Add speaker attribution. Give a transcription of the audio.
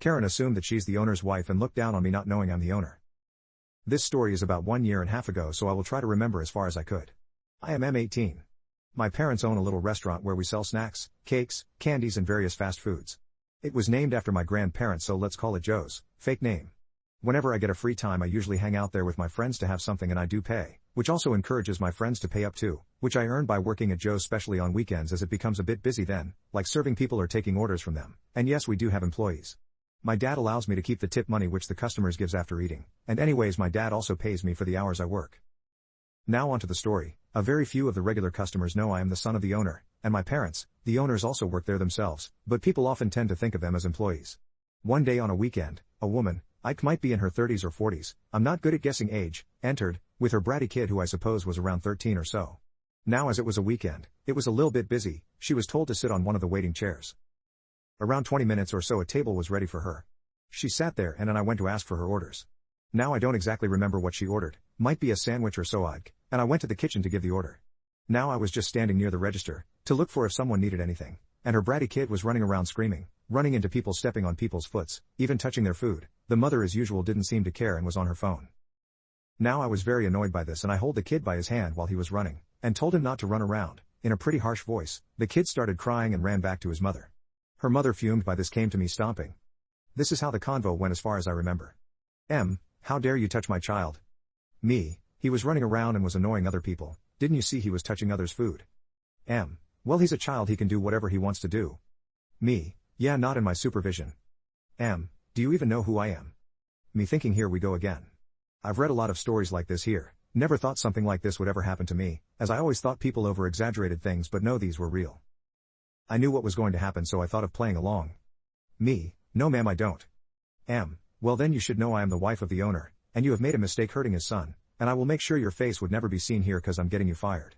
Speaker 1: Karen assumed that she's the owner's wife and looked down on me not knowing I'm the owner. This story is about 1.5 years ago, so I will try to remember as far as I could. I am 18. My parents own a little restaurant where we sell snacks, cakes, candies and various fast foods. It was named after my grandparents, so let's call it Joe's, fake name. Whenever I get a free time I usually hang out there with my friends to have something, and I do pay, which also encourages my friends to pay up too, which I earn by working at Joe's, especially on weekends as it becomes a bit busy then, like serving people or taking orders from them. And yes, we do have employees. My dad allows me to keep the tip money which the customers gives after eating, and anyways my dad also pays me for the hours I work. Now on to the story. A very few of the regular customers know I am the son of the owner, and my parents, the owners, also work there themselves, but people often tend to think of them as employees. One day on a weekend, a woman, Ike might be in her 30s or 40s, I'm not good at guessing age, entered, with her bratty kid who I suppose was around 13 or so. Now as it was a weekend, it was a little bit busy, she was told to sit on one of the waiting chairs. Around 20 minutes or so a table was ready for her. She sat there and then I went to ask for her orders. Now I don't exactly remember what she ordered, might be a sandwich or so Ike, and I went to the kitchen to give the order. Now I was just standing near the register, to look for if someone needed anything, and her bratty kid was running around screaming, running into people, stepping on people's foots, even touching their food. The mother as usual didn't seem to care and was on her phone. Now I was very annoyed by this and I held the kid by his hand while he was running, and told him not to run around. In a pretty harsh voice, the kid started crying and ran back to his mother. Her mother, fumed by this, came to me stomping. This is how the convo went as far as I remember. How dare you touch my child? Me, he was running around and was annoying other people. Didn't you see he was touching others' food? Well, he's a child, he can do whatever he wants to do. Me, yeah, not in my supervision. Do you even know who I am? Me, thinking here we go again. I've read a lot of stories like this here, never thought something like this would ever happen to me, as I always thought people over-exaggerated things, but no, these were real. I knew what was going to happen, so I thought of playing along. Me, no ma'am, I don't. Well then you should know I am the wife of the owner, and you have made a mistake hurting his son, and I will make sure your face would never be seen here cause I'm getting you fired.